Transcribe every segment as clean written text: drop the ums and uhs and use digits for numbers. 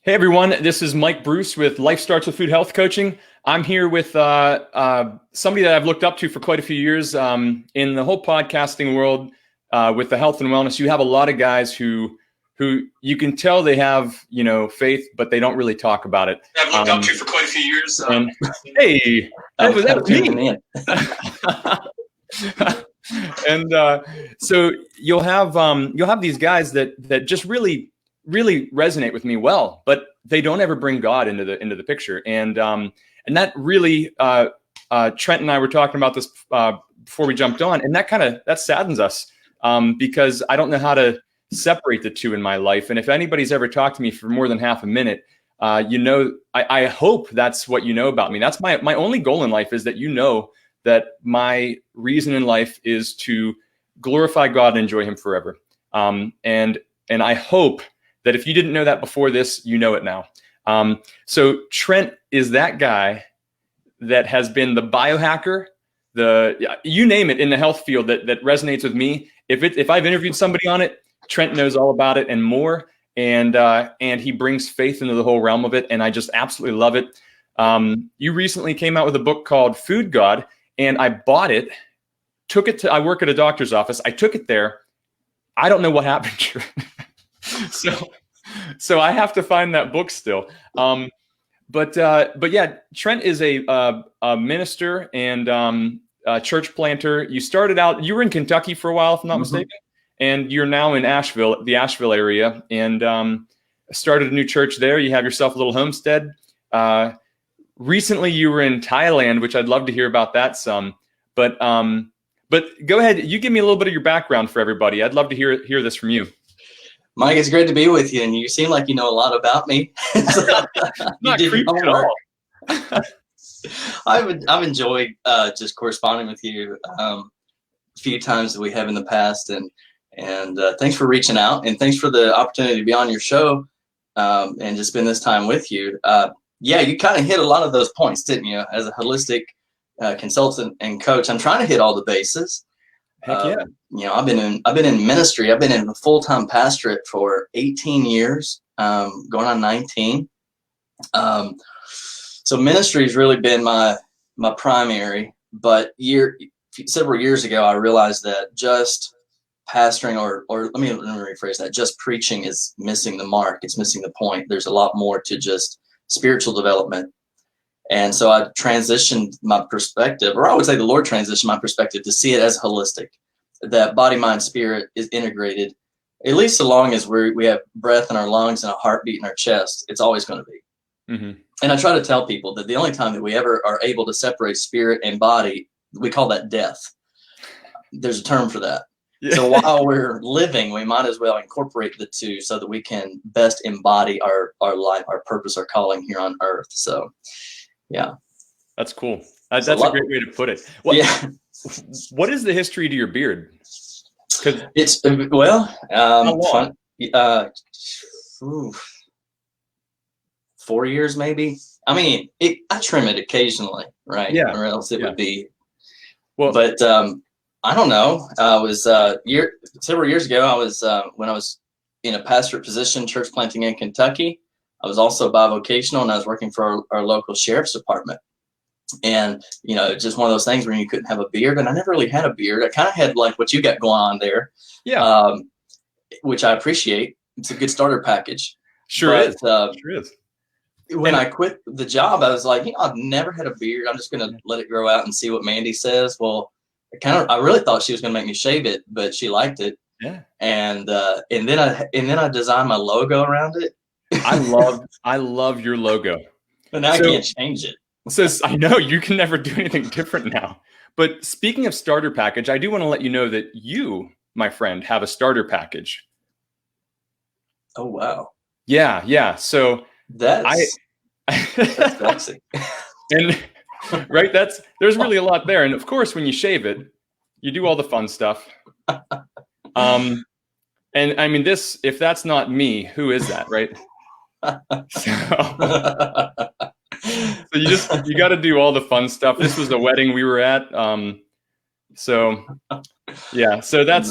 Hey everyone, this is Mike Bruce with Life Starts with Food Health Coaching. I'm here with somebody that I've looked up to for quite a few years in the whole podcasting world with the health and wellness. You have a lot of guys who you can tell they have faith, but they don't really talk about it. I've looked up to for quite a few years. And hey, that was me. And so you'll have these guys that just really resonate with me well, but they don't ever bring God into the picture. And that really Trent and I were talking about this before we jumped on, and that saddens us because I don't know how to separate the two in my life. And if anybody's ever talked to me for more than half a minute, I hope that's what you know about me. That's my only goal in life, is that that my reason in life is to glorify God and enjoy Him forever. And I hope that if you didn't know that before this, you know it now. So Trent is that guy that has been the biohacker, you name it in the health field that resonates with me. If I've interviewed somebody on it, Trent knows all about it and more. And he brings faith into the whole realm of it. And I just absolutely love it. You recently came out with a book called Food God, and I bought it, I work at a doctor's office. I took it there. I don't know what happened. So I have to find that book still. But yeah, Trent is a minister and a church planter. You started out, you were in Kentucky for a while, if I'm not mistaken, and you're now in the Asheville area, and started a new church there. You have yourself a little homestead. Recently you were in Thailand, which I'd love to hear about that some. But go ahead, you give me a little bit of your background for everybody. I'd love to hear this from you. Mike, it's great to be with you, and you seem like you know a lot about me. Not creepy at all. I've enjoyed just corresponding with you a few times that we have in the past, and thanks for reaching out, and thanks for the opportunity to be on your show and just spend this time with you. Yeah, you kind of hit a lot of those points, didn't you? As a holistic consultant and coach, I'm trying to hit all the bases. Heck yeah. I've been in ministry. I've been in a full-time pastorate for 18 years, going on 19. So ministry has really been my primary. But several years ago, I realized that just pastoring, or let me rephrase that, just preaching is missing the mark. It's missing the point. There's a lot more to just spiritual development. And so I transitioned my perspective, or I would say the Lord transitioned my perspective to see it as holistic, that body, mind, spirit is integrated, at least so long as we have breath in our lungs and a heartbeat in our chest. It's always going to be. Mm-hmm. And I try to tell people that the only time that we ever are able to separate spirit and body, we call that death. There's a term for that. Yeah. So while we're living, we might as well incorporate the two so that we can best embody our life, our purpose, our calling here on earth. So yeah, that's cool. That's a great way to put it. What is the history to your beard? It's fun. 4 years maybe. I mean, I trim it occasionally, right? Yeah. Or else it would be. Well, but I don't know. I was several years ago. I was when I was in a pastorate position, church planting in Kentucky. I was also bivocational, and I was working for our local sheriff's department. And, just one of those things where you couldn't have a beard. And I never really had a beard. I kind of had like what you got going on there. Yeah. Which I appreciate. It's a good starter package. Sure is. When I quit the job, I was like, I've never had a beard. I'm just going to let it grow out and see what Mandy says. Well, I really thought she was going to make me shave it, but she liked it. Yeah. And then I designed my logo around it. I love your logo. But now I can't change it. So I know you can never do anything different now. But speaking of starter package, I do want to let you know that you, my friend, have a starter package. Oh wow. Yeah. So that's sexy. And right, there's really a lot there. And of course, when you shave it, you do all the fun stuff. And I mean, if that's not me, who is that, right? So you got to do all the fun stuff. This was the wedding we were at. So that's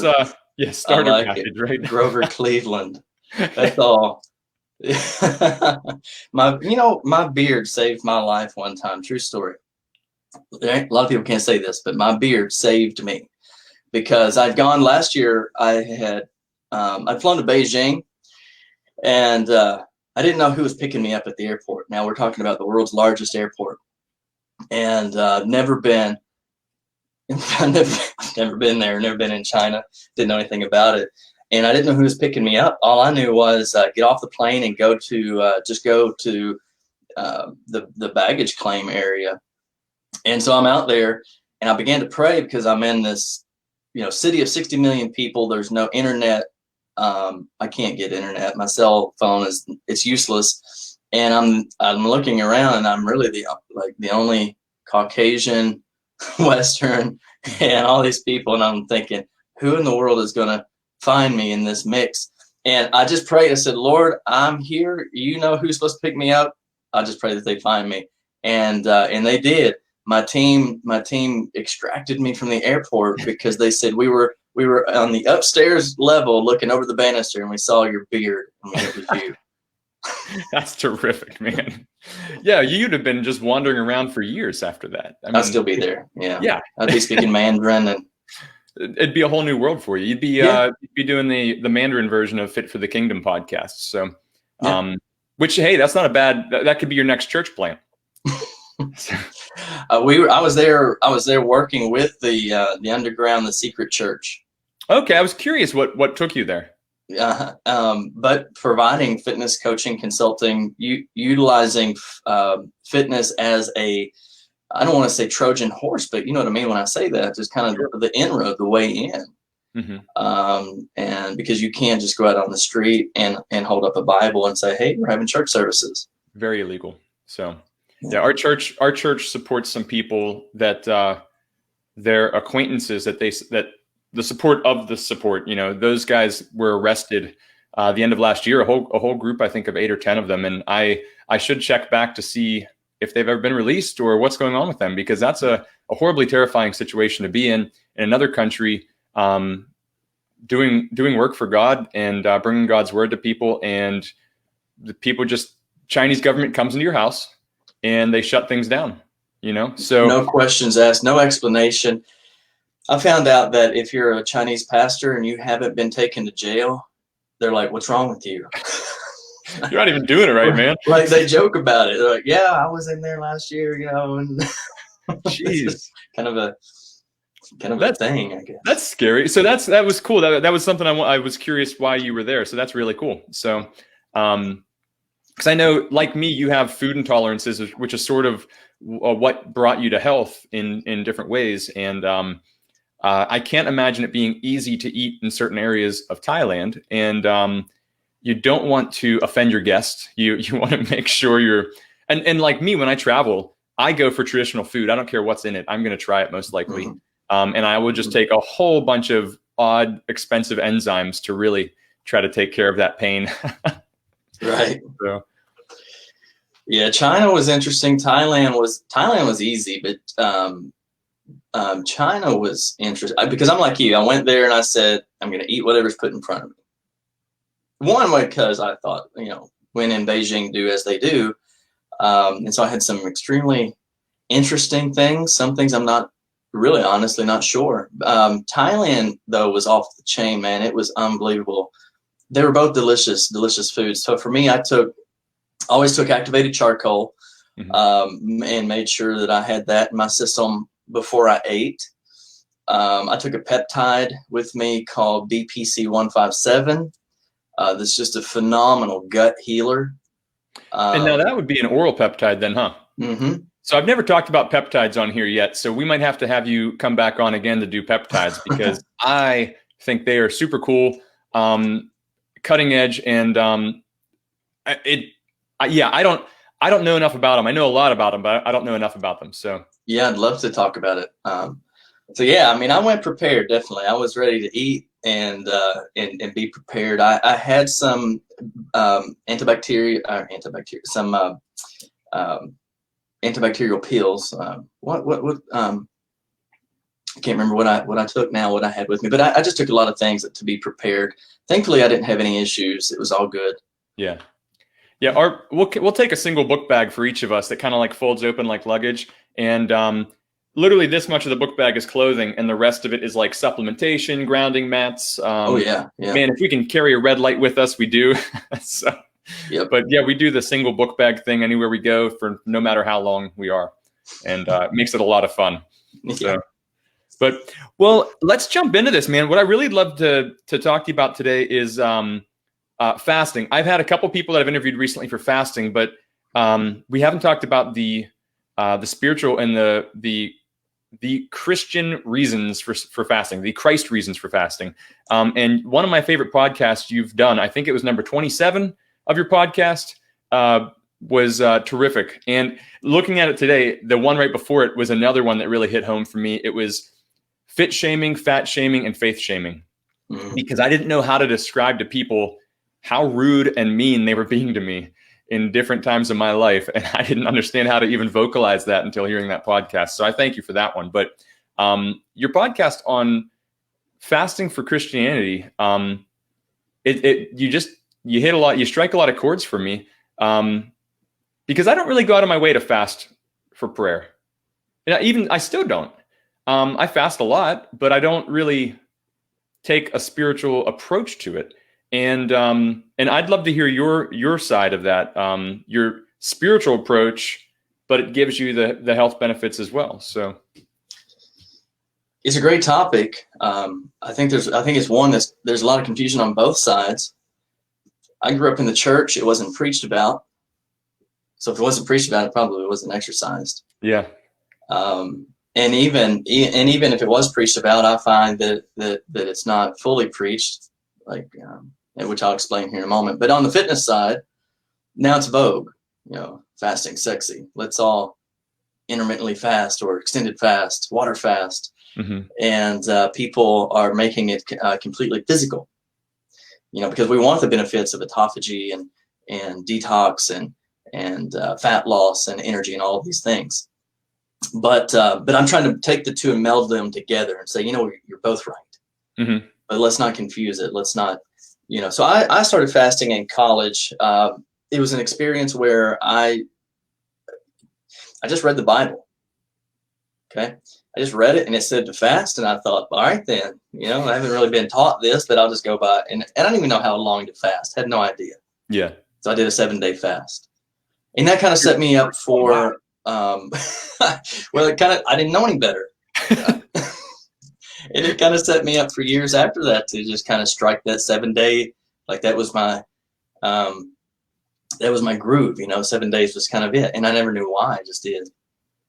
starter package, right? Grover Cleveland. That's all. My beard saved my life one time. True story. A lot of people can't say this, but my beard saved me because I'd gone last year. I'd flown to Beijing, and I didn't know who was picking me up at the airport. Now we're talking about the world's largest airport, and never been. I've never been there. Never been in China. Didn't know anything about it, and I didn't know who was picking me up. All I knew was get off the plane and go to the baggage claim area. And so I'm out there, and I began to pray because I'm in this, city of 60 million people. There's no internet. I can't get internet. My cell phone it's useless. And I'm looking around, and I'm really the only Caucasian, Western, and all these people. And I'm thinking, who in the world is going to find me in this mix? And I just prayed. I said, Lord, I'm here. You know who's supposed to pick me up. I just pray that they find me. And they did. My team extracted me from the airport because they said we were on the upstairs level looking over the banister, and we saw your beard, and it was you. That's terrific, man. Yeah, you'd have been just wandering around for years after that. I'd still be there. Yeah. Yeah. I'd be speaking Mandarin, and it'd be a whole new world for you. You'd be doing the Mandarin version of Fit for the Kingdom podcast. So, which, hey, that's not a bad. That could be your next church plant. I was there working with the underground, the secret church. Okay, I was curious what took you there. But providing fitness coaching, consulting, utilizing fitness as I don't want to say Trojan horse, but you know what I mean when I say that, just kind of the inroad, the way in. Mm-hmm. And because you can't just go out on the street and hold up a Bible and say, hey, we're having church services. Very illegal. So yeah, our church supports some people that their acquaintances that the support of the support, those guys were arrested the end of last year, a whole group, I think of 8 or 10 of them. And I should check back to see if they've ever been released or what's going on with them, because that's a horribly terrifying situation to be in another country, doing work for God and bringing God's word to people. And the people Chinese government comes into your house and they shut things down, so no questions asked, no explanation. I found out that if you're a Chinese pastor and you haven't been taken to jail, they're like, what's wrong with you? You're not even doing it right, man. Like they joke about it. They're like, yeah, I was in there last year, and jeez, kind of a thing, I guess. That's scary. So that was cool. That was something I was curious why you were there. So that's really cool. So, because I know, like me, you have food intolerances, which is sort of what brought you to health in different ways. And I can't imagine it being easy to eat in certain areas of Thailand. And you don't want to offend your guests. You want to make sure you're, and like me, when I travel, I go for traditional food. I don't care what's in it. I'm going to try it most likely. Mm-hmm. And I will just take a whole bunch of odd, expensive enzymes to really try to take care of that pain. Right. So. Yeah, China was interesting. Thailand was easy, but China was interesting because I'm like you. I went there and I said, I'm going to eat whatever's put in front of me. One way because I thought, when in Beijing, do as they do. And so I had some extremely interesting things. Some things I'm not really, honestly, not sure. Thailand, though, was off the chain, man. It was unbelievable. They were both delicious foods. So for me, I always took activated charcoal, mm-hmm. And made sure that I had that in my system before I ate. I took a peptide with me called BPC-157. That's just a phenomenal gut healer. And now that would be an oral peptide then, huh? Mm-hmm. So I've never talked about peptides on here yet. So we might have to have you come back on again to do peptides because I think they are super cool, cutting edge. And I don't know enough about them. I know a lot about them, but I don't know enough about them. So yeah, I'd love to talk about it. So yeah, I mean, I went prepared. Definitely, I was ready to eat and be prepared. I had some antibacterial pills. I can't remember what I took now, what I had with me, but I just took a lot of things to be prepared. Thankfully, I didn't have any issues. It was all good. Yeah. Yeah, we'll take a single book bag for each of us that kind of like folds open like luggage, and literally this much of the book bag is clothing, and the rest of it is like supplementation, grounding mats. Oh yeah, yeah. Man, if we can carry a red light with us, we do. So, Yep. but yeah, we do the single book bag thing anywhere we go for no matter how long we are, and it makes it a lot of fun. Yeah. So, but well, let's jump into this, man. What I really love to talk to you about today is fasting. I've had a couple people that I've interviewed recently for fasting, but we haven't talked about the spiritual and the Christian reasons for fasting, the Christ reasons for fasting. And one of my favorite podcasts you've done, I think it was number 27 of your podcast, was terrific. And looking at it today, the one right before it was another one that really hit home for me. It was fit shaming, fat shaming, and faith shaming, because I didn't know how to describe to people how rude and mean they were being to me in different times of my life. And I didn't understand how to even vocalize that until hearing that podcast. So I thank you for that one. But your podcast on fasting for Christianity, you hit a lot, you strike a lot of chords for me, because I don't really go out of my way to fast for prayer. And I still don't. I fast a lot, but I don't really take a spiritual approach to it. And I'd love to hear your side of that, your spiritual approach, but it gives you the health benefits as well. So it's a great topic. I think it's one there's a lot of confusion on both sides. I grew up in the church. It wasn't preached about. So if it wasn't preached about, it probably wasn't exercised. Yeah. And even if it was preached about, I find that it's not fully preached, like which I'll explain here in a moment. But on the fitness side, now it's vogue. Fasting sexy. Let's all intermittently fast or extended fast, water fast, and people are making it completely physical. Because we want the benefits of autophagy and detox and fat loss and energy and all of these things. But I'm trying to take the two and meld them together and say, you're both right. But let's not confuse it. Let's not, So I started fasting in college. It was an experience where I just read the Bible. Okay. I just read it and it said to fast. And I thought, all right, then, I haven't really been taught this, but I'll just go by it. And I don't even know how long to fast. Had no idea. Yeah. So I did a 7-day fast. And that kind of set me up for, well, I didn't know any better. And it kind of set me up for years after that to just kind of strike that 7-day, like that was my groove, 7 days was kind of it. And I never knew why. I just did.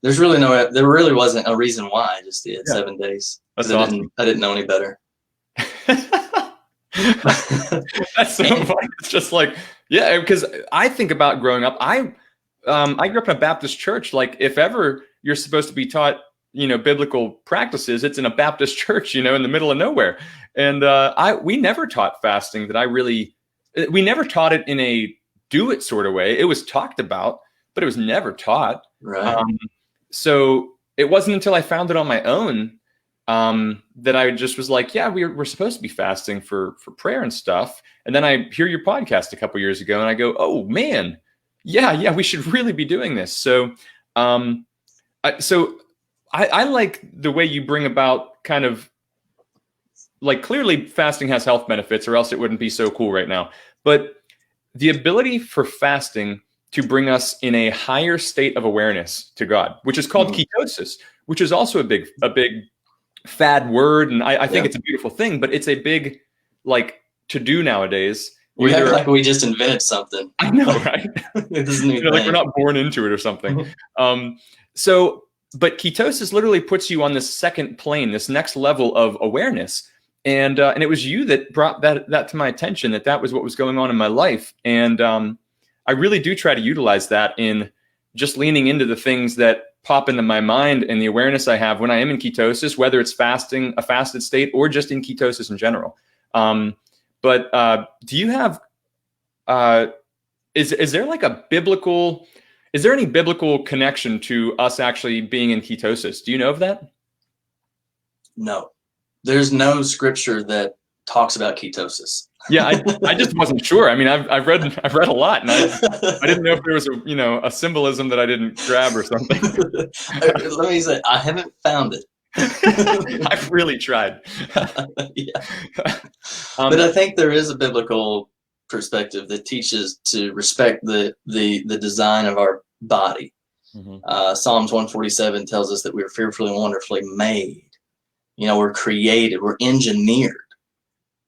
There really wasn't a reason why. I just did 7 days. That's awesome. I didn't know any better. That's so funny. It's just like, yeah, because I think about growing up. I grew up in a Baptist church. Like, if ever you're supposed to be taught, biblical practices, it's in a Baptist church, in the middle of nowhere. And we never taught fasting we never taught it in a do it sort of way. It was talked about, but it was never taught. Right. So it wasn't until I found it on my own that I just was like, yeah, we're supposed to be fasting for prayer and stuff. And then I hear your podcast a couple years ago and I go, oh man, yeah, we should really be doing this. So, I like the way you bring about kind of like, clearly fasting has health benefits or else it wouldn't be so cool right now. But the ability for fasting to bring us in a higher state of awareness to God, which is called ketosis, which is also a big fad word. And I think it's a beautiful thing, but it's a big to do nowadays. We act like we just invented something. I know, right? It doesn't even like we're not born into it or something. But ketosis literally puts you on this second plane, this next level of awareness. And it was you that brought that to my attention, that was what was going on in my life. And I really do try to utilize that in just leaning into the things that pop into my mind and the awareness I have when I am in ketosis, whether it's fasting, a fasted state, or just in ketosis in general. But do you have, is there like is there any biblical connection to us actually being in ketosis? Do you know of that? No, there's no scripture that talks about ketosis. Yeah, I just wasn't sure. I mean, I've read a lot, and I didn't know if there was a symbolism that I didn't grab or something. Let me say, I haven't found it. I've really tried. Yeah. But I think there is a biblical perspective that teaches to respect the design of our body. Psalms 147 tells us that we're fearfully and wonderfully made. We're created, we're engineered.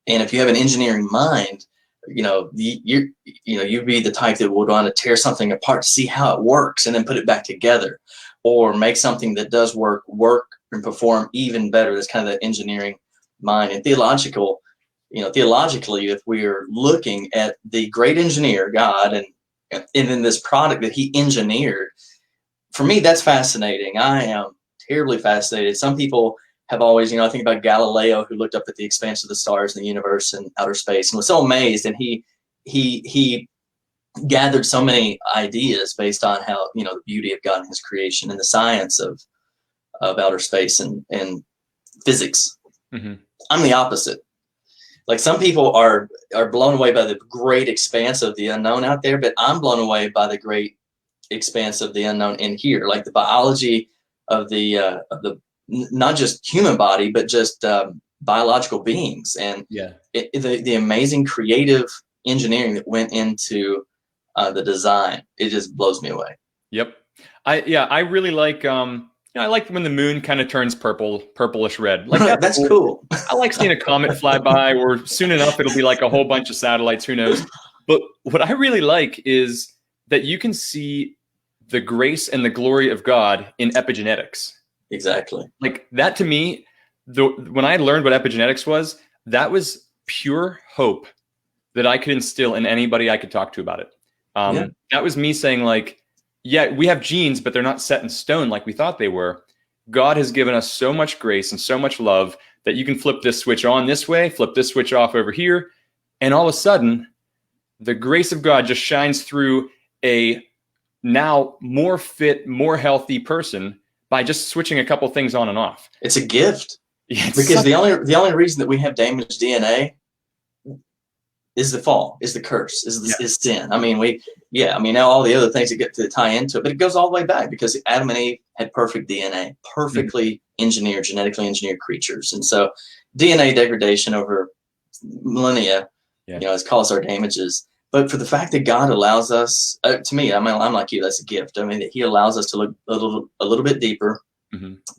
And if you have an engineering mind, you'd be the type that would want to tear something apart to see how it works and then put it back together, or make something that does work and perform even better. That's kind of the engineering mind. And theologically, if we're looking at the great engineer, God, and then this product that he engineered, for me, that's fascinating. I am terribly fascinated. Some people have always, I think about Galileo, who looked up at the expanse of the stars in the universe and outer space and was so amazed. And he gathered so many ideas based on how, the beauty of God and his creation and the science of outer space and physics. I'm the opposite. Like, some people are blown away by the great expanse of the unknown out there, but I'm blown away by the great expanse of the unknown in here, like the biology of the not just human body, but just biological beings, and the amazing creative engineering that went into the design. It just blows me away. Yep. I really like I like when the moon kind of turns purplish red. Like, that's cool. I like seeing a comet fly by, or soon enough it'll be like a whole bunch of satellites, who knows. But what I really like is that you can see the grace and the glory of God in epigenetics. Exactly. Like, that to me, when I learned what epigenetics was, that was pure hope that I could instill in anybody I could talk to about it. That was me saying, like, yeah, we have genes, but they're not set in stone like we thought they were. God has given us so much grace and so much love that you can flip this switch on this way, flip this switch off over here, and all of a sudden, the grace of God just shines through a now more fit, more healthy person by just switching a couple things on and off. It's a gift. Because the only reason that we have damaged DNA is the fall, is the curse, is sin. I mean, now all the other things that get to tie into it, but it goes all the way back because Adam and Eve had perfect DNA, perfectly engineered, genetically engineered creatures. And so DNA degradation over millennia, has caused our damages. But for the fact that God allows us, to me, I'm like you, that's a gift. I mean, that he allows us to look a little bit deeper,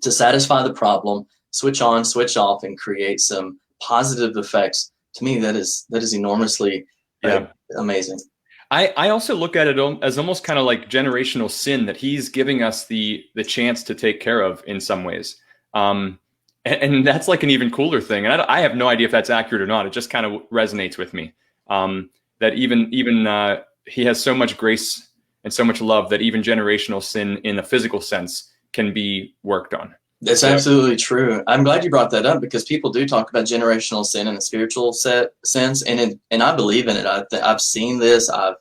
to satisfy the problem, switch on, switch off, and create some positive effects. To me, that is enormously amazing. I also look at it as almost kind of like generational sin that he's giving us the chance to take care of in some ways. And that's like an even cooler thing. And I have no idea if that's accurate or not. It just kind of resonates with me. That even he has so much grace and so much love that even generational sin in a physical sense can be worked on. That's absolutely true. I'm glad you brought that up because people do talk about generational sin in a spiritual sense, and I believe in it. I've seen this. I've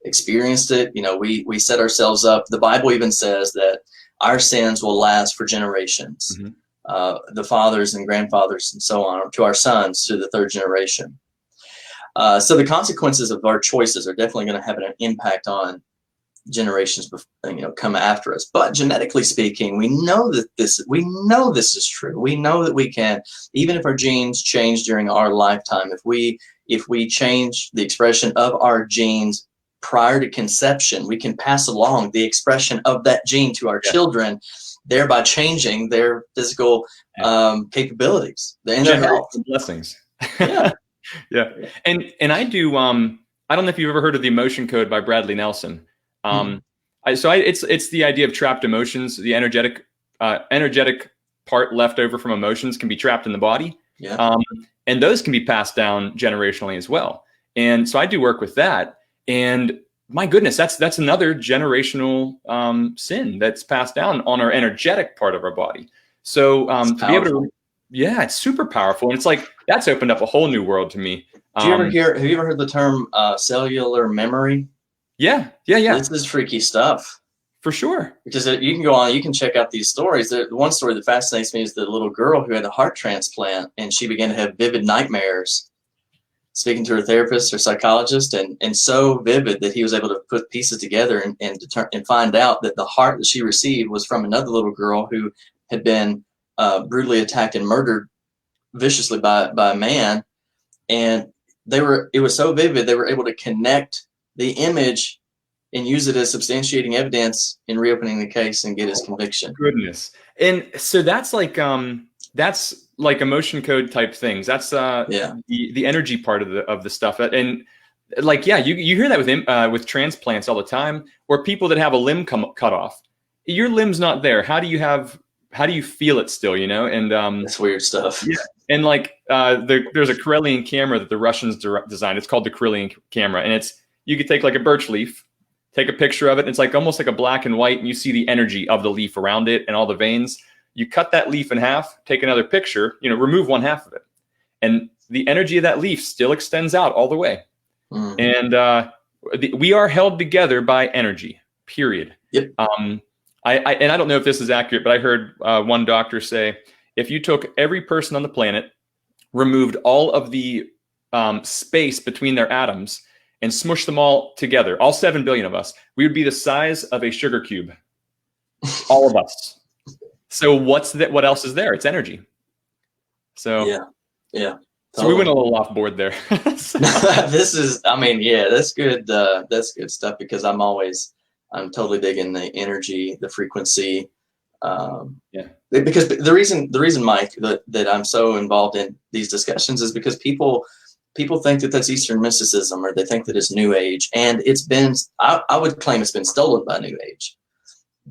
experienced it. We set ourselves up. The Bible even says that our sins will last for generations. The fathers and grandfathers and so on, to our sons, to the third generation. So the consequences of our choices are definitely going to have an impact on generations come after us. But genetically speaking, we know this is true. We know that we can, even if our genes change during our lifetime, if we change the expression of our genes prior to conception, we can pass along the expression of that gene to our children, thereby changing their physical capabilities and their health. Blessings. Yeah. And I do, I don't know if you've ever heard of the emotion code by Bradley Nelson. It's the idea of trapped emotions. The energetic part left over from emotions can be trapped in the body. And those can be passed down generationally as well. And so I do work with that. And my goodness, that's another generational sin that's passed down on our energetic part of our body. So to be able to, it's super powerful. And it's like, that's opened up a whole new world to me. Have you ever heard the term cellular memory? Yeah. This is freaky stuff. For sure. Because you can go on, you can check out these stories. The one story that fascinates me is the little girl who had a heart transplant and she began to have vivid nightmares speaking to her therapist or psychologist, and so vivid that he was able to put pieces together and find out that the heart that she received was from another little girl who had been brutally attacked and murdered viciously by a man. And it was so vivid, they were able to connect the image and use it as substantiating evidence in reopening the case and get his conviction. Goodness. And so that's like emotion code type things. That's the energy part of the stuff. And like, yeah, you hear that with transplants all the time, or people that have a limb cut off. Your limb's not there. How do you feel it still, you know? And that's weird stuff. Yeah. And like there's a Karelian camera that the Russians designed. It's called the Karelian camera, and you could take like a birch leaf, take a picture of it, and it's like almost like a black and white, and you see the energy of the leaf around it and all the veins. You cut that leaf in half, take another picture, remove one half of it, and the energy of that leaf still extends out all the way. Mm-hmm. And we are held together by energy, period. Yep. I don't know if this is accurate, but I heard one doctor say, if you took every person on the planet, removed all of the space between their atoms, and smushed them all together, all 7 billion of us, we would be the size of a sugar cube. All of us. So what else is there? It's energy. So yeah. Totally. So we went a little off board there. That's good. That's good stuff, because I'm totally digging the energy, the frequency. Because the reason, Mike, that I'm so involved in these discussions is because people think that that's Eastern mysticism, or they think that it's New Age, and I would claim it's been stolen by New Age.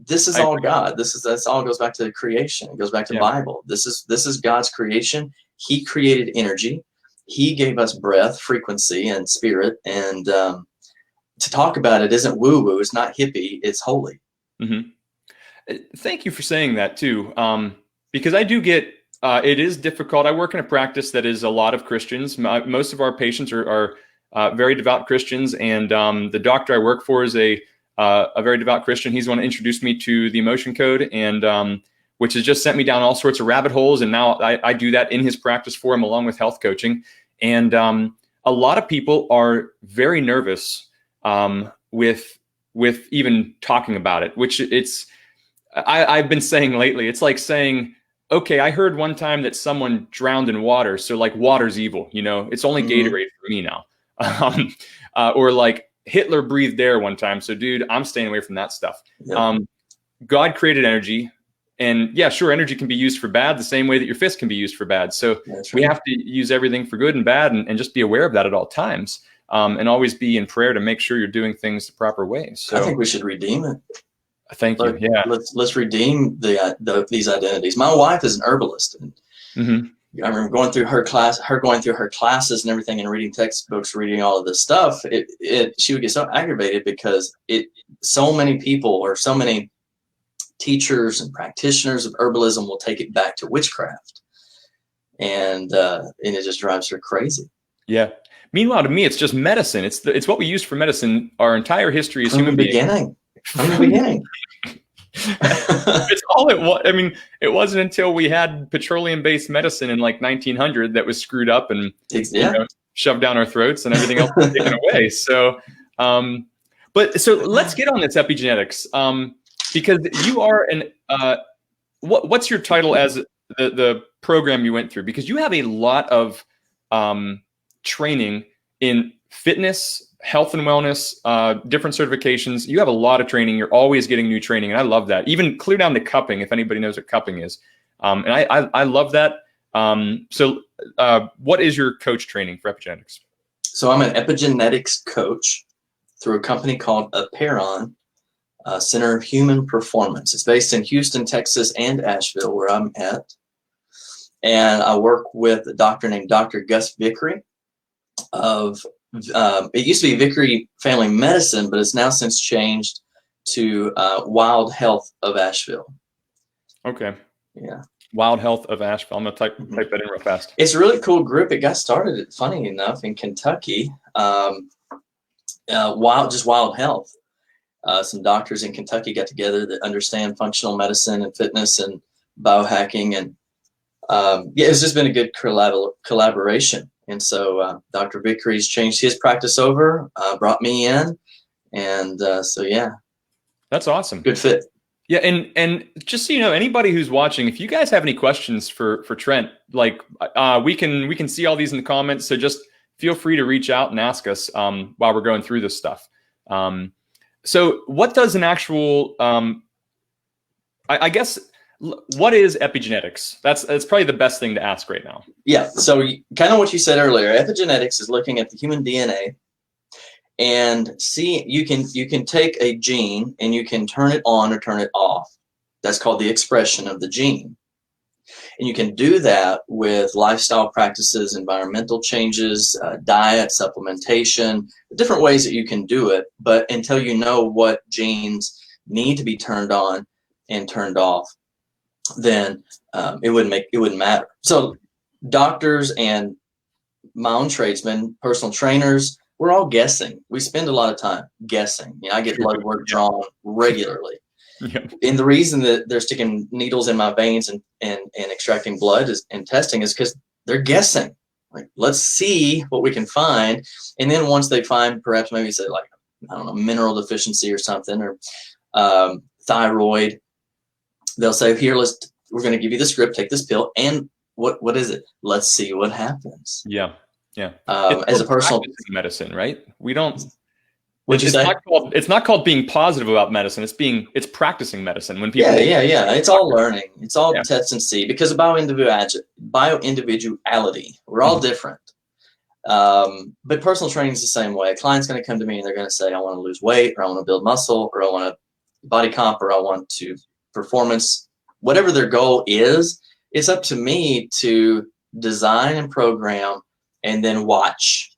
This is all God. That's all goes back to creation. It goes back to the Bible. This is God's creation. He created energy. He gave us breath, frequency, and spirit. And to talk about it isn't woo-woo. It's not hippie. It's holy. Mm-hmm. Thank you for saying that too. Because I do get, it is difficult. I work in a practice that is a lot of Christians. Most of our patients are very devout Christians. And the doctor I work for is a very devout Christian. He's the one who introduced me to the emotion code, and which has just sent me down all sorts of rabbit holes. And now I do that in his practice for him, along with health coaching. And a lot of people are very nervous with even talking about it, which I've been saying lately. It's like saying, okay, I heard one time that someone drowned in water, so like water's evil, it's only Gatorade for me now. Or like Hitler breathed air one time, so dude, I'm staying away from that stuff. Yep. God created energy, and yeah, sure, energy can be used for bad the same way that your fist can be used for bad. So we have to use everything for good and bad, and just be aware of that at all times, and always be in prayer to make sure you're doing things the proper way. So I think we should redeem it. Thank you. Yeah, let's redeem these identities. My wife is an herbalist, and I remember going through her classes and everything, and reading textbooks, reading all of this stuff. She would get so aggravated because so many people, or so many teachers and practitioners of herbalism, will take it back to witchcraft, and it just drives her crazy. Yeah. Meanwhile, to me, it's just medicine. It's what we use for medicine. Our entire history is human beings. From the beginning. It's all it was. I mean, it wasn't until we had petroleum-based medicine in like 1900 that was screwed up and shoved down our throats, and everything else was taken away. So, so let's get on this epigenetics, because you are what's your title as the program you went through? Because you have a lot of training in fitness, health and wellness, different certifications. You have a lot of training. You're always getting new training, and I love that. Even clear down to cupping, if anybody knows what cupping is. And I love that. So what is your coach training for epigenetics? So I'm an epigenetics coach through a company called Apeiron, Center of Human Performance. It's based in Houston, Texas, and Asheville, where I'm at. And I work with a doctor named Dr. Gus Vickery it used to be Vickery Family Medicine, but it's now since changed to Wild Health of Asheville. Okay. Yeah. Wild Health of Asheville. I'm going to type that in real fast. It's a really cool group. It got started, funny enough, in Kentucky. Wild Health. Some doctors in Kentucky got together that understand functional medicine and fitness and biohacking, and it's just been a good collaboration. And so Dr. Vickery's changed his practice over, brought me in. And so, yeah. That's awesome. Good fit. Yeah, and just so you know, anybody who's watching, if you guys have any questions for Trent, like we can see all these in the comments. So just feel free to reach out and ask us while we're going through this stuff. So what does an actual I guess what is epigenetics? That's probably the best thing to ask right now. Yeah. So kind of what you said earlier, epigenetics is looking at the human DNA and see, you can take a gene and you can turn it on or turn it off. That's called the expression of the gene. And you can do that with lifestyle practices, environmental changes, diet, supplementation, different ways that you can do it. But until you know what genes need to be turned on and turned off, then it wouldn't matter. So doctors and my own tradesmen, personal trainers, we're all guessing. We spend a lot of time guessing. I get blood work drawn regularly. Yeah. And the reason that they're sticking needles in my veins and extracting blood and testing is because they're guessing. Like, let's see what we can find. And then once they find perhaps maybe say like, I don't know, mineral deficiency or something, or thyroid, they'll say, here, we're going to give you the script, take this pill. And what is it? Let's see what happens. Yeah. Yeah. As a personal medicine, right? We don't. What'd you say? It's not called being positive about medicine. It's practicing medicine. When people. Yeah. It's all learning. It's all test and see, because of bioindividuality. We're all different. But personal training is the same way. A client's going to come to me and they're going to say, I want to lose weight, or I want to build muscle, or I want to body comp, or I want to performance. Whatever their goal is, it's up to me to design and program and then watch.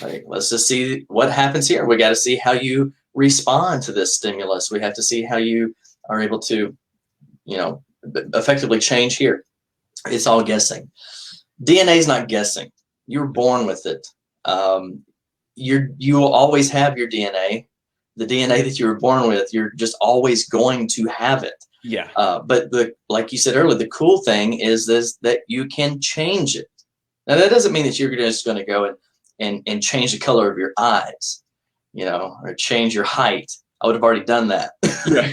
Like, let's just see what happens here. We got to see how you respond to this stimulus. We have to see how you are able to, effectively change here. It's all guessing. DNA is not guessing. You're born with it. You will always have your DNA. The DNA that you were born with, you're just always going to have it. Yeah. But like you said earlier, the cool thing is that you can change it. Now that doesn't mean that you're just going to go and change the color of your eyes, or change your height. I would have already done that. Yeah.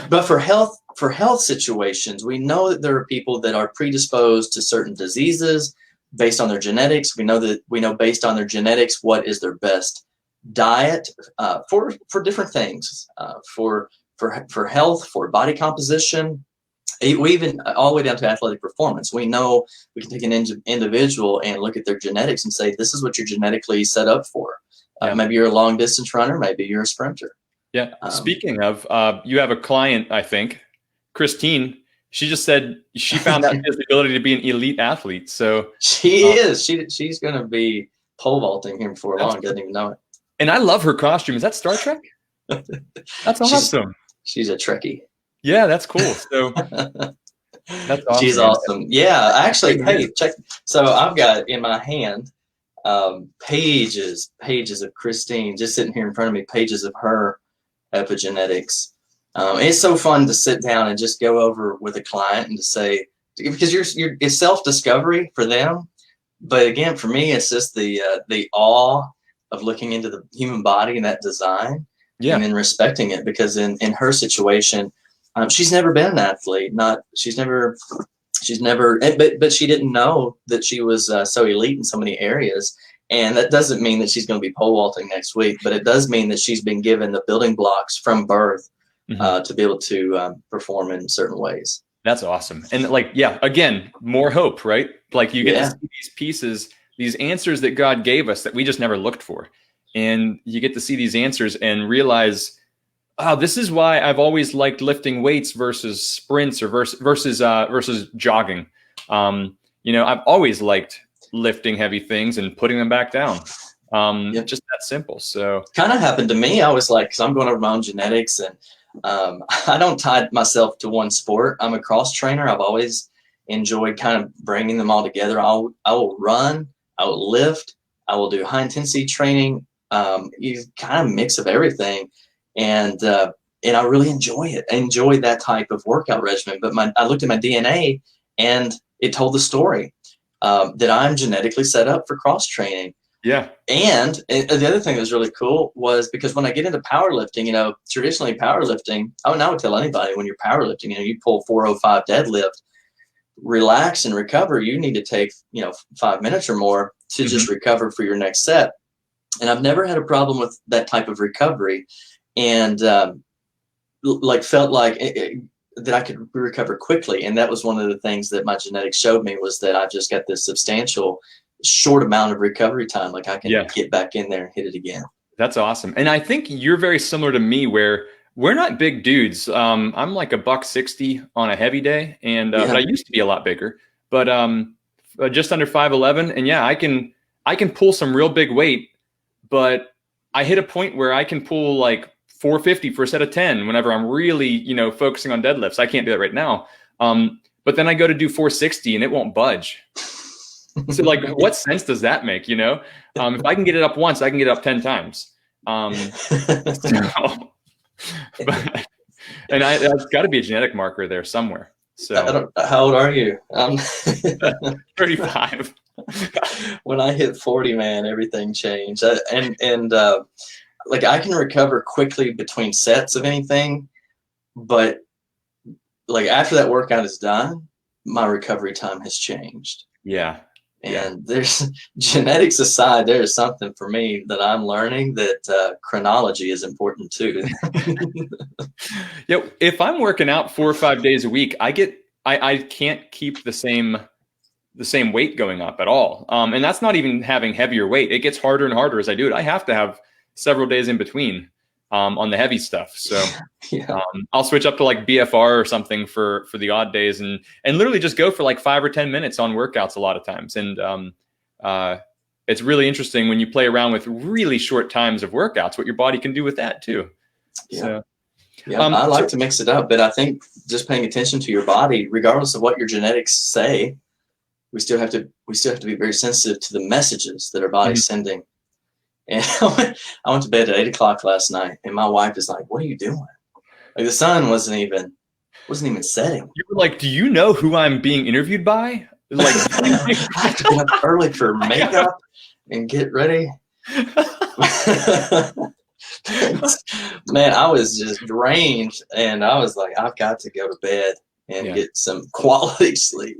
But for health situations, we know that there are people that are predisposed to certain diseases based on their genetics. We know based on their genetics what is their best diet for different things, for health, for body composition. We even all the way down to athletic performance. We know we can take an individual and look at their genetics and say, this is what you're genetically set up for. Maybe you're a long distance runner. Maybe you're a sprinter. Yeah. Speaking of, you have a client, I think, Christine. She just said she found out his ability to be an elite athlete. So she is. She's going to be pole vaulting here before long. Doesn't even know it. And I love her costume. Is that Star Trek? That's awesome. She's a Trekkie. Yeah, that's cool. So that's awesome. She's awesome. Yeah, actually, hey, check. So I've got in my hand pages of Christine, just sitting here in front of me, pages of her epigenetics. It's so fun to sit down and just go over with a client and to say, because it's self-discovery for them, but again, for me, it's just the awe of looking into the human body and that design, and then respecting it, because in her situation. She's never been an athlete. She's never, but she didn't know that she was so elite in so many areas. And that doesn't mean that she's going to be pole vaulting next week, but it does mean that she's been given the building blocks from birth to be able to perform in certain ways. That's awesome. And again, more hope, right? Like you get to see these pieces, these answers that God gave us that we just never looked for. And you get to see these answers and realize, oh, this is why I've always liked lifting weights versus sprints or versus jogging. I've always liked lifting heavy things and putting them back down. Just that simple. So kind of happened to me. I was like, because I'm going over my own genetics, and I don't tie myself to one sport. I'm a cross trainer. I've always enjoyed kind of bringing them all together. I will run. I will lift. I will do high intensity training. You kind of mix of everything. And I really enjoy it. I enjoy that type of workout regimen. But I looked at my DNA and it told the story. that I'm genetically set up for cross training. Yeah. And the other thing that was really cool was because when I get into powerlifting, traditionally powerlifting, I would tell anybody when you're powerlifting, you pull 405 deadlift, relax and recover. You need to take, 5 minutes or more to just recover for your next set. And I've never had a problem with that type of recovery, and felt like that I could recover quickly. And that was one of the things that my genetics showed me, was that I just got this substantial short amount of recovery time. Like I can get back in there and hit it again. That's awesome. And I think you're very similar to me, where we're not big dudes. I'm like $160 on a heavy day, and but I used to be a lot bigger, but just under 5'11". And I can pull some real big weight, but I hit a point where I can pull like 450 for a set of 10 whenever I'm really, focusing on deadlifts. I can't do that right now. But then I go to do 460 and it won't budge. So like, what sense does that make? If I can get it up once, I can get it up 10 times. That's got to be a genetic marker there somewhere. So how old are you? 35. When I hit 40, man, everything changed. I can recover quickly between sets of anything, but like after that workout is done, my recovery time has changed. Yeah. And there's genetics aside, there is something for me that I'm learning that chronology is important too. If I'm working out 4 or 5 days a week, I can't keep the same weight going up at all. And that's not even having heavier weight. It gets harder and harder as I do it. I have to have several days in between on the heavy stuff. So I'll switch up to like BFR or something for the odd days and literally just go for like 5 or 10 minutes on workouts a lot of times. And it's really interesting when you play around with really short times of workouts, what your body can do with that too. Yeah. I like to mix it up, but I think just paying attention to your body, regardless of what your genetics say, we still have to be very sensitive to the messages that our body's sending. And I went to bed at 8 o'clock last night, and my wife is like, "What are you doing?" Like the sun wasn't even setting. You were like, "Do you know who I'm being interviewed by?" Like, I have to get up early for makeup and get ready. Man, I was just drained, and I was like, "I've got to go to bed and get some quality sleep."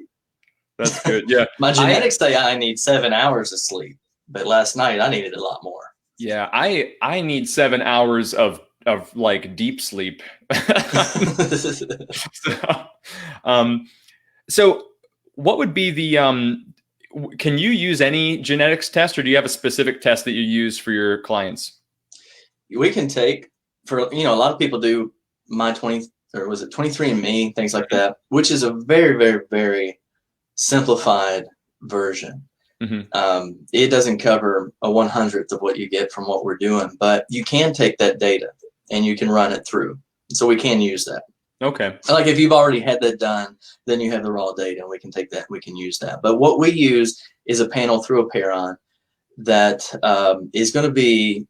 That's good. Yeah, my genetics say I need 7 hours of sleep. But last night I needed a lot more. Yeah, I need 7 hours of like deep sleep. So what would be the can you use any genetics test, or do you have a specific test that you use for your clients? We can take a lot of people do my 23andMe, things like that, which is a very, very, very simplified version. It doesn't cover a 1/100th of what you get from what we're doing, but you can take that data and you can run it through. So we can use that. Okay. Like if you've already had that done, then you have the raw data and we can take that, we can use that. But what we use is a panel through a Paron that is going to be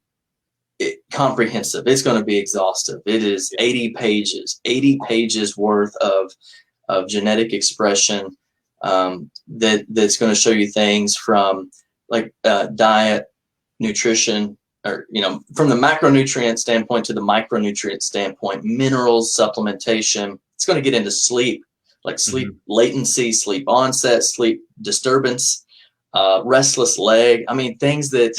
comprehensive. It's going to be exhaustive. It is 80 pages worth of genetic expression. That's going to show you things from like diet, nutrition, or from the macronutrient standpoint to the micronutrient standpoint, minerals, supplementation. It's going to get into sleep, like sleep latency, sleep onset, sleep disturbance, restless leg. I mean, things that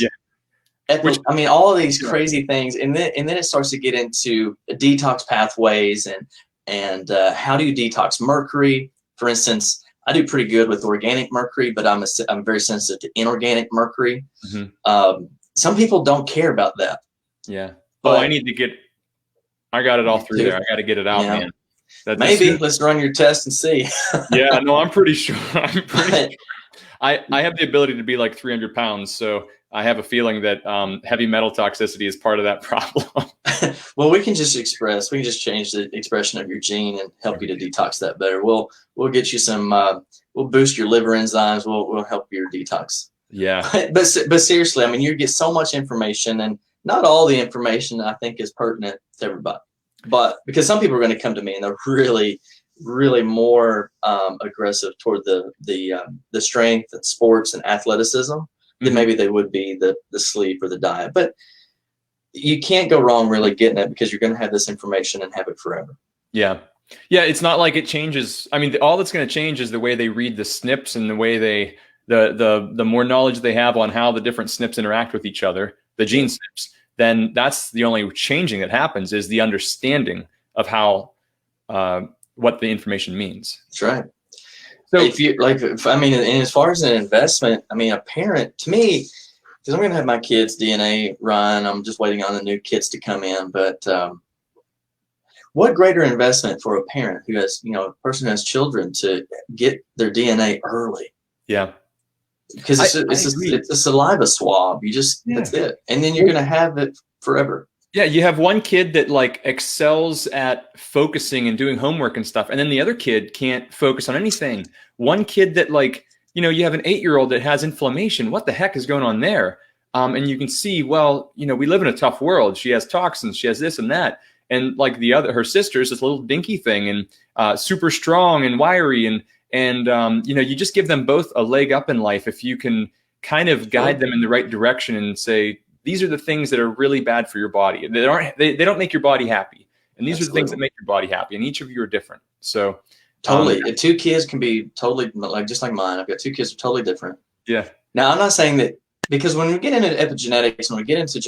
all of these crazy things, and then it starts to get into detox pathways and how do you detox mercury, for instance. I do pretty good with organic mercury, but I'm very sensitive to inorganic mercury. Some people don't care about that. Yeah. But I got it all through there. I got to get it out, man. Let's run your test and see. Yeah, no, I'm pretty sure. I have the ability to be like 300 pounds. So I have a feeling that heavy metal toxicity is part of that problem. Well, we can just change the expression of your gene and help you to detox that better. We'll get you some, we'll boost your liver enzymes. We'll help your detox. Yeah. But seriously, I mean, you get so much information, and not all the information I think is pertinent to everybody. But because some people are going to come to me and they're really really more aggressive toward the strength and sports and athleticism than maybe they would be the sleep or the diet. But you can't go wrong really getting it, because you're going to have this information and have it forever. Yeah. Yeah. It's not like it changes. I mean, all that's going to change is the way they read the SNPs and the way the more knowledge they have on how the different SNPs interact with each other, the gene SNPs, then that's the only changing that happens, is the understanding of how, what the information means. That's right. So if you I mean, and as far as an investment, I mean, a parent, to me, because I'm going to have my kids' DNA run, I'm just waiting on the new kits to come in. But what greater investment for a parent who has, a person who has children, to get their DNA early? Yeah. Because it's a saliva swab. That's it. And then you're going to have it forever. Yeah, you have one kid that like excels at focusing and doing homework and stuff, and then the other kid can't focus on anything. One kid that like, you have an 8-year-old that has inflammation. What the heck is going on there? And you can see, well, we live in a tough world. She has toxins. She has this and that. And like her sister is this little dinky thing and super strong and wiry. And you just give them both a leg up in life if you can kind of guide them in the right direction and say, these are the things that are really bad for your body. They don't make your body happy. And these are the things that make your body happy. And each of you are different. So totally. Two kids can be totally just like mine. I've got 2 kids who are totally different. Yeah. Now, I'm not saying that, because when we get into epigenetics, when we get into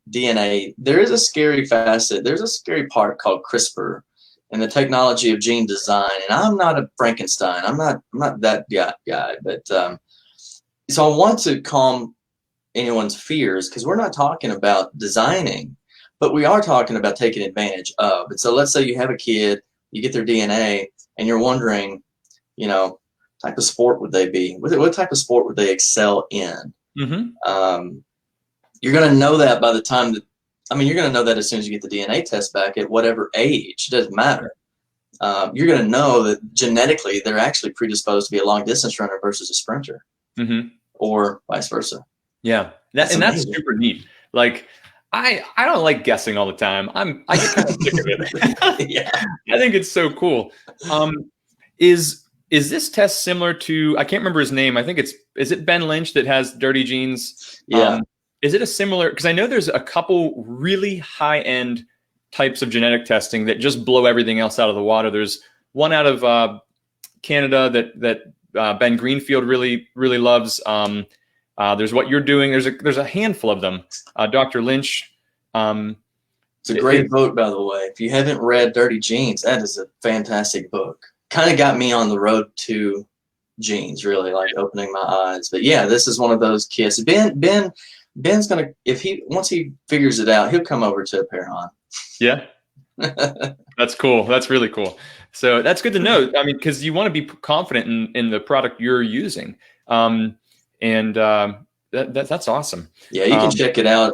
DNA, there is a scary facet. There's a scary part called CRISPR and the technology of gene design. And I'm not a Frankenstein. I'm not that guy. But so I want to calm anyone's fears, because we're not talking about designing, but we are talking about taking advantage of. And so let's say you have a kid, you get their DNA, and you're wondering, type of sport would they be? What type of sport would they excel in? Mm-hmm. You're going to know that by the time you're going to know that as soon as you get the DNA test back at whatever age. It doesn't matter. You're going to know that genetically they're actually predisposed to be a long distance runner versus a sprinter, or vice versa. Yeah, that's super neat. Like, I don't like guessing all the time. I get kind of sick of it. Yeah, I think it's so cool. Is this test similar to, I can't remember his name. I think is it Ben Lynch that has Dirty Genes? Yeah. Is it a similar? Because I know there's a couple really high end types of genetic testing that just blow everything else out of the water. There's one out of Canada that Ben Greenfield really loves. There's what you're doing. There's a handful of them. Dr. Lynch. It's a great book, by the way. If you haven't read Dirty Genes, that is a fantastic book. Kind of got me on the road to genes, really, like opening my eyes. But yeah, this is one of those kids. Ben's gonna, once he figures it out, he'll come over to Epiron. Yeah. That's cool. That's really cool. So that's good to know. I mean, because you want to be confident in the product you're using. That's awesome. Yeah, you can check it out.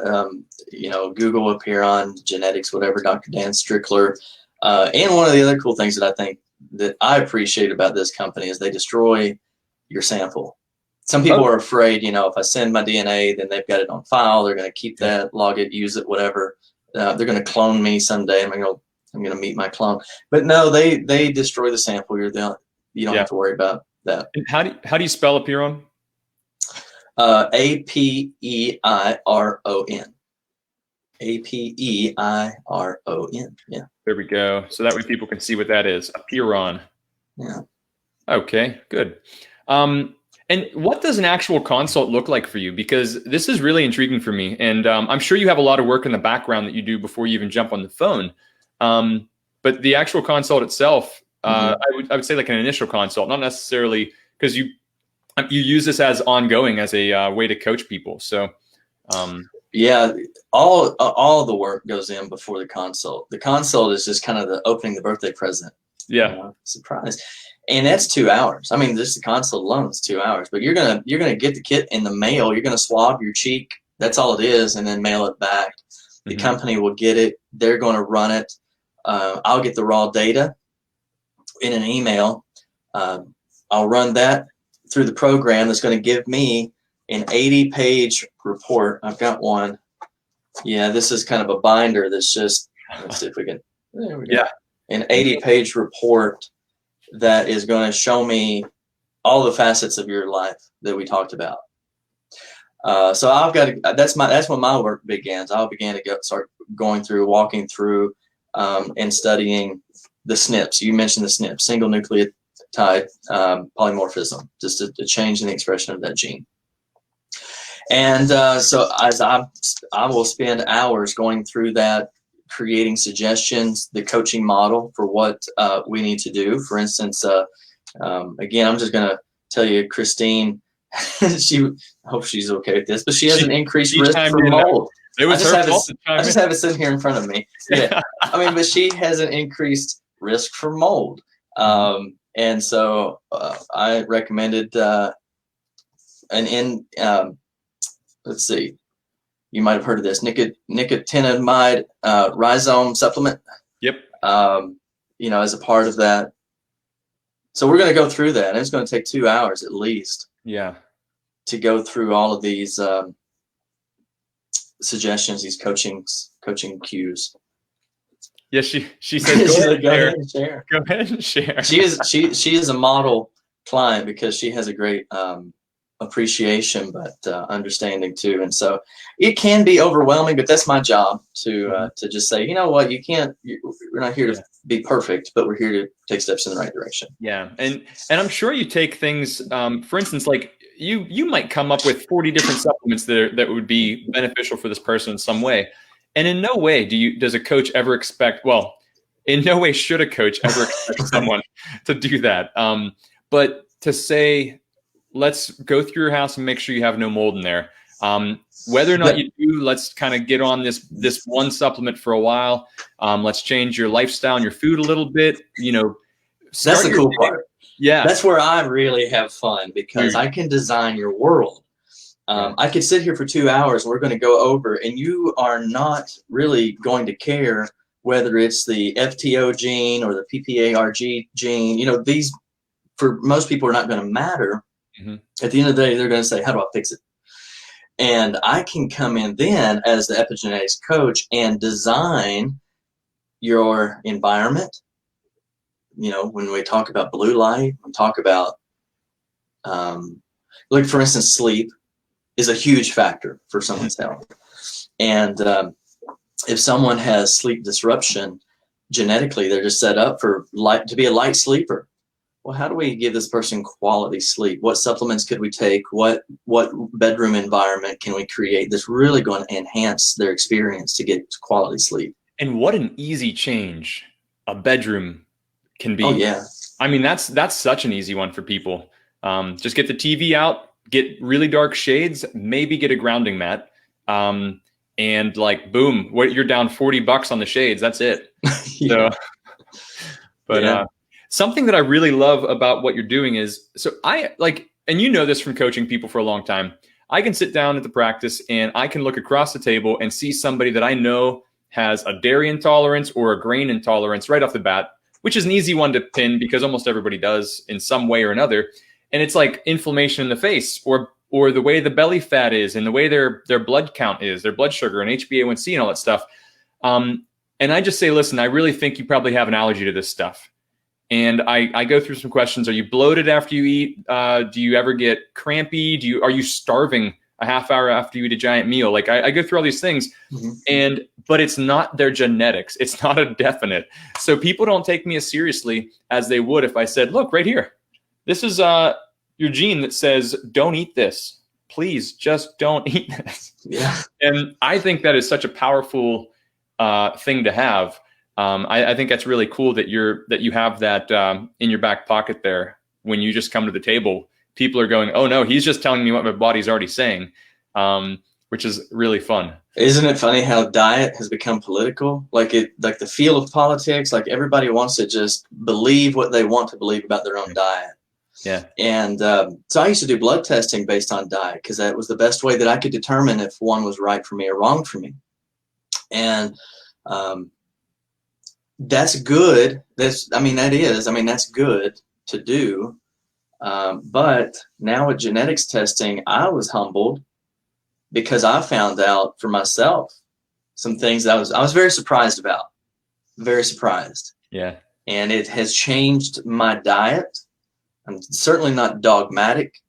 Google Epiron Genetics, whatever, Dr. Dan Strickler. And one of the other cool things that I appreciate about this company is they destroy your sample. Some people are afraid, if I send my DNA, then they've got it on file. They're going to keep that, log it, use it, whatever. They're going to clone me someday. I'm going to meet my clone. But no, they destroy the sample. You don't have to worry about that. And how do you spell Epiron? Apeiron. Apeiron. Yeah. There we go. So that way people can see what that is. Epiron. Yeah. Okay, good. And what does an actual consult look like for you? Because this is really intriguing for me. And I'm sure you have a lot of work in the background that you do before you even jump on the phone. But the actual consult itself, I would say like an initial consult, not necessarily, because you use this as ongoing as a way to coach people. So yeah, all the work goes in before the consult. The consult is just kind of the opening the birthday present. Yeah. Surprise. And that's 2 hours. I mean, just the consult alone is 2 hours. But you're gonna get the kit in the mail. You're gonna swab your cheek. That's all it is, and then mail it back. The company will get it. They're going to run it. I'll get the raw data in an email. I'll run that through the program that's going to give me an 80-page report. I've got one. Yeah, this is kind of a binder that's just, let's see if we can, there we go. Yeah. An 80-page report that is going to show me all the facets of your life that we talked about. So that's when my work begins. I'll begin to start walking through, and studying the SNPs. You mentioned the SNP, single nucleotide polymorphism, just a change in the expression of that gene. And so as I will spend hours going through that, creating suggestions, the coaching model for what we need to do. For instance, again, I'm just going to tell you, Christine, I hope she's okay with this, but she has an increased risk for mold. It was her fault. I just have it sitting here in front of me. Yeah. I mean, but she has an increased risk for mold. And so I recommended let's see, you might have heard of this, nicotinamide rhizome supplement. Yep. As a part of that. So we're going to go through that. And it's going to take 2 hours at least. Yeah. To go through all of these suggestions, these coaching cues. Yeah, she said, go ahead and share. Go ahead and share. She is a model client because she has a great appreciation, but understanding too. And so it can be overwhelming, but that's my job to just say, you know what, we're not here to be perfect, but we're here to take steps in the right direction. Yeah. And I'm sure you take things, for instance, like you might come up with 40 different supplements that would be beneficial for this person in some way. And in no way does a coach ever expect, well, in no way should a coach ever expect someone to do that. But to say, let's go through your house and make sure you have no mold in there. Whether or not you do, let's kind of get on this one supplement for a while. Let's change your lifestyle and your food a little bit. That's the cool part. Yeah. That's where I really have fun, because I can design your world. I could sit here for 2 hours and we're going to go over, and you are not really going to care whether it's the FTO gene or the PPARG gene. These, for most people, are not going to matter. At the end of the day, they're going to say, how do I fix it? And I can come in then as the epigenetics coach and design your environment. When we talk about blue light, we talk about, like, for instance, sleep is a huge factor for someone's health. And if someone has sleep disruption, genetically, they're just set up to be a light sleeper. Well, how do we give this person quality sleep? What supplements could we take? What bedroom environment can we create that's really going to enhance their experience to get quality sleep? And what an easy change a bedroom can be. Oh, yeah. I mean, that's such an easy one for people. Just get the TV out, get really dark shades, maybe get a grounding mat. And like, boom, you're down $40 on the shades. That's it. Yeah. Something that I really love about what you're doing is, so and you know this from coaching people for a long time, I can sit down at the practice and I can look across the table and see somebody that I know has a dairy intolerance or a grain intolerance right off the bat, which is an easy one to pin because almost everybody does in some way or another. And it's like inflammation in the face, or the way the belly fat is, and the way their blood count is, their blood sugar and HbA1c and all that stuff. And I just say, listen, I really think you probably have an allergy to this stuff. And I go through some questions. Are you bloated after you eat? Do you ever get crampy? Are you starving a half hour after you eat a giant meal? Like I go through all these things, but it's not their genetics. It's not a definite. So people don't take me as seriously as they would if I said, look, right here, this is your gene that says, don't eat this. Please just don't eat this. Yeah. And I think that is such a powerful thing to have. I think that's really cool that you have that in your back pocket there. When you just come to the table, people are going, oh no, he's just telling me what my body's already saying, which is really fun. Isn't it funny how diet has become political? Like the field of politics, like everybody wants to just believe what they want to believe about their own diet. Yeah. And so I used to do blood testing based on diet because that was the best way that I could determine if one was right for me or wrong for me. And that's good. That's good to do. But now with genetics testing, I was humbled because I found out for myself some things that I was very surprised about. Very surprised. Yeah. and it has changed my diet. I'm certainly not dogmatic,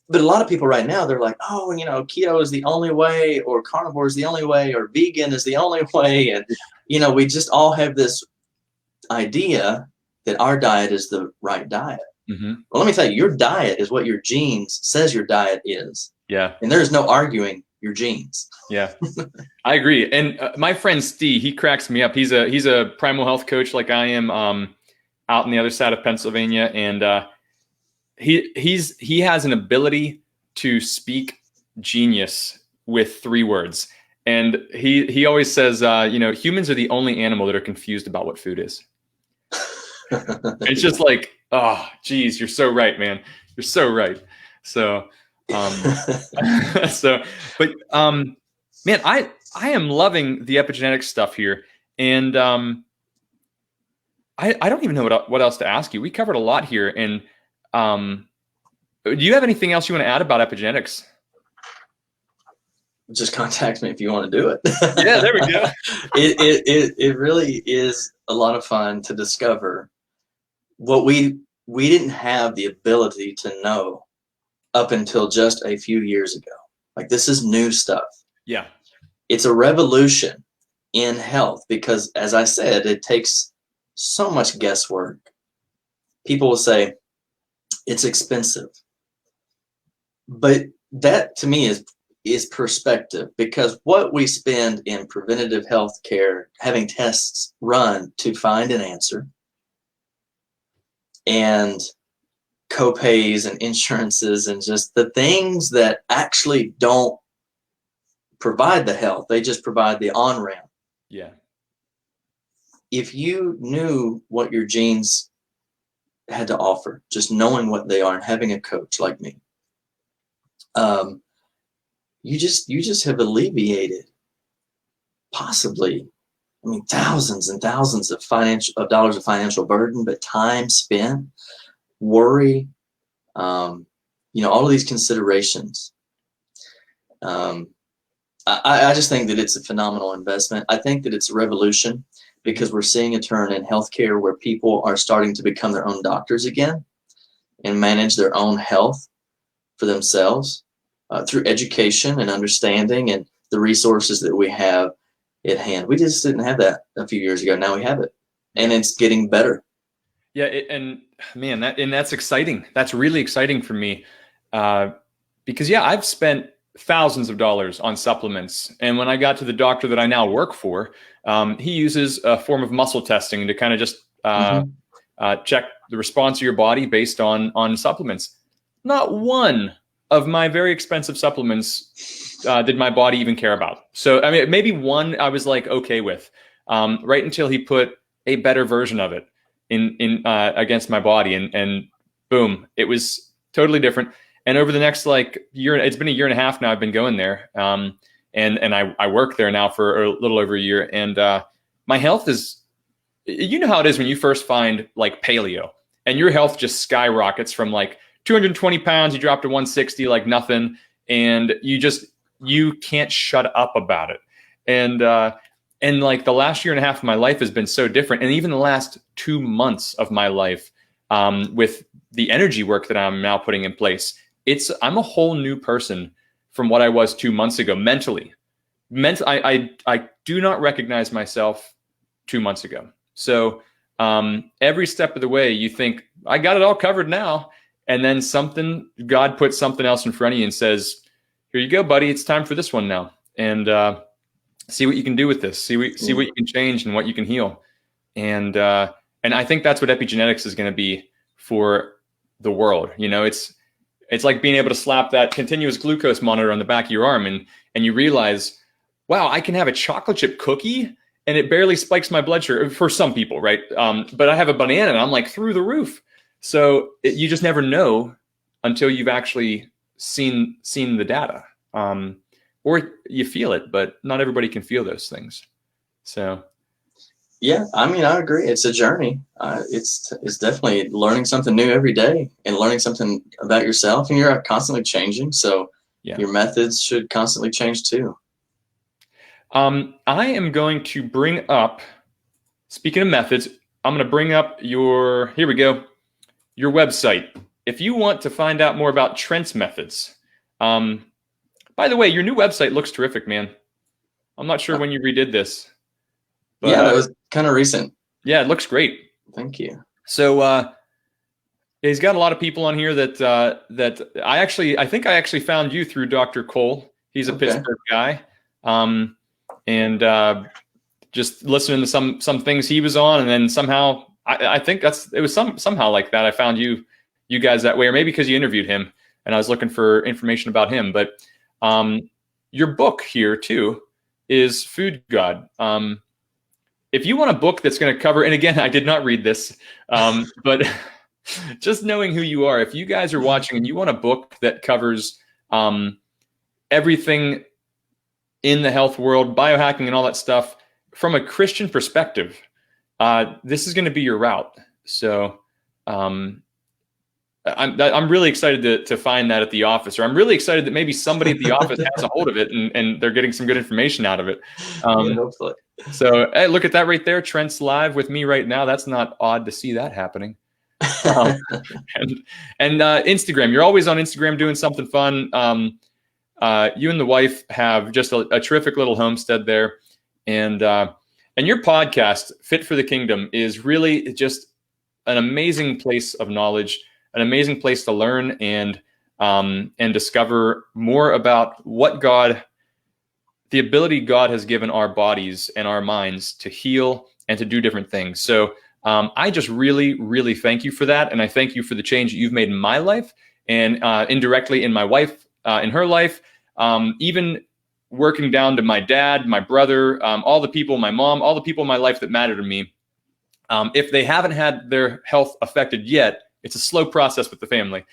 but a lot of people right now, they're like, oh, you know, keto is the only way, or carnivore is the only way, or vegan is the only way. And, you know, we just all have this idea that our diet is the right diet. Mm-hmm. Well, let me tell you, your diet is what your genes says your diet is. Yeah. And there's no arguing your genes. Yeah, I agree. And my friend Steve, he cracks me up. He's a primal health coach like I am, out on the other side of Pennsylvania. And he has an ability to speak genius with 3 words. And he always says, you know, humans are the only animal that are confused about what food is. It's just like, oh, geez, you're so right, man. You're so right. So, but man, I am loving the epigenetics stuff here, and I don't even know what else to ask you. We covered a lot here, and do you have anything else you want to add about epigenetics? Just contact me if you want to do it. Yeah, there we go. It really is a lot of fun to discover what we didn't have the ability to know up until just a few years ago. Like, this is new stuff. Yeah. It's a revolution in health because, as I said, it takes so much guesswork. People will say it's expensive, but that to me is perspective, because what we spend in preventative health care, having tests run to find an answer, and copays and insurances and just the things that actually don't provide the health, they just provide the on-ramp. Yeah. If you knew what your genes had to offer, just knowing what they are and having a coach like me, you just have alleviated possibly, I mean, thousands and thousands of dollars of financial burden, but time spent, worry, you know, all of these considerations. I just think that it's a phenomenal investment. I think that it's a revolution because we're seeing a turn in healthcare where people are starting to become their own doctors again and manage their own health for themselves through education and understanding and the resources that we have at hand. We just didn't have that a few years ago. Now we have it, and it's getting better. Yeah, and man, that's exciting. That's really exciting for me, because yeah, I've spent thousands of dollars on supplements, and when I got to the doctor that I now work for, he uses a form of muscle testing to kind of just check the response of your body based on supplements. Not one of my very expensive supplements did my body even care about. So I mean, maybe one I was like okay with, right until he put a better version of it in against my body, and boom, it was totally different. And over the next like year, it's been a year and a half now I've been going there, and I work there now for a little over a year, and my health is, you know how it is when you first find like paleo and your health just skyrockets from like 220 pounds, you drop to 160 like nothing, and you can't shut up about it. And like the last year and a half of my life has been so different. And even the last 2 months of my life, with the energy work that I'm now putting in place, I'm a whole new person from what I was 2 months ago mentally. I do not recognize myself 2 months ago. So every step of the way, you think I got it all covered now. And then God puts something else in front of you and says, here you go, buddy. It's time for this one now. And see what you can do with this. See what you can change and what you can heal. And I think that's what epigenetics is going to be for the world. You know, it's like being able to slap that continuous glucose monitor on the back of your arm, and you realize, wow, I can have a chocolate chip cookie and it barely spikes my blood sugar for some people, right? But I have a banana and I'm like through the roof. So you just never know until you've actually seen the data, or you feel it, but not everybody can feel those things. So, yeah, I mean, I agree. It's a journey. It's definitely learning something new every day and learning something about yourself, and you're constantly changing. So yeah, your methods should constantly change too. I am going to bring up, speaking of methods, I'm going to bring up here we go, your website. If you want to find out more about Trent's methods, by the way, your new website looks terrific, man. I'm not sure when you redid this. But, yeah, that was kind of recent. Yeah, it looks great. Thank you. So he's got a lot of people on here that I think I actually found you through Dr. Cole. He's a Pittsburgh guy. And just listening to some things he was on, and then somehow I think it was somehow like that I found you guys that way, or maybe because you interviewed him and I was looking for information about him. But your book here too is Food God. If you want a book that's going to cover, and again, I did not read this, but just knowing who you are, if you guys are watching and you want a book that covers everything in the health world, biohacking and all that stuff from a Christian perspective, this is going to be your route. So I'm really excited to find that at the office, or I'm really excited that maybe somebody at the office has a hold of it and they're getting some good information out of it. Yeah, hopefully. So, hey, look at that right there. Trent's live with me right now. That's not odd to see that happening. And Instagram, you're always on Instagram doing something fun. You and the wife have just a terrific little homestead there. And your podcast, Fit for the Kingdom, is really just an amazing place of knowledge, an amazing place to learn and discover more about what the ability God has given our bodies and our minds to heal and to do different things. So I just really, really thank you for that. And I thank you for the change that you've made in my life and indirectly in my wife, in her life, even working down to my dad, my brother, all the people, my mom, all the people in my life that matter to me. If they haven't had their health affected yet, it's a slow process with the family.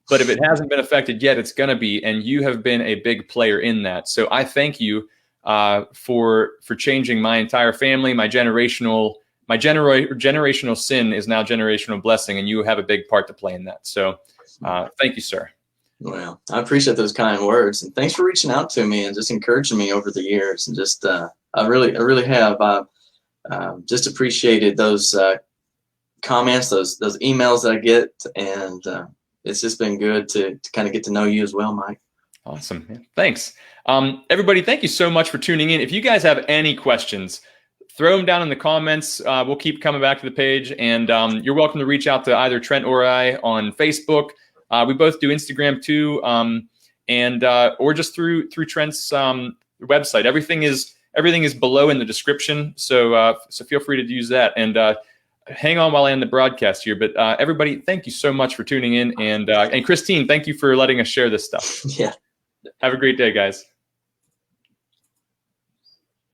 But if it hasn't been affected yet, it's going to be. And you have been a big player in that. So I thank you for changing my entire family. My generational sin is now generational blessing. And you have a big part to play in that. So thank you, sir. Well, I appreciate those kind words. And thanks for reaching out to me and just encouraging me over the years. And just I really have just appreciated those comments, those emails that I get. And it's just been good to kind of get to know you as well, Mike. Awesome. Man. Thanks. Everybody, thank you so much for tuning in. If you guys have any questions, throw them down in the comments. We'll keep coming back to the page. And you're welcome to reach out to either Trent or I on Facebook. We both do Instagram too. Or just through Trent's website. Everything is below in the description. So feel free to use that. And hang on while I end the broadcast here. But everybody, thank you so much for tuning in. And Christine, thank you for letting us share this stuff. Yeah. Have a great day, guys.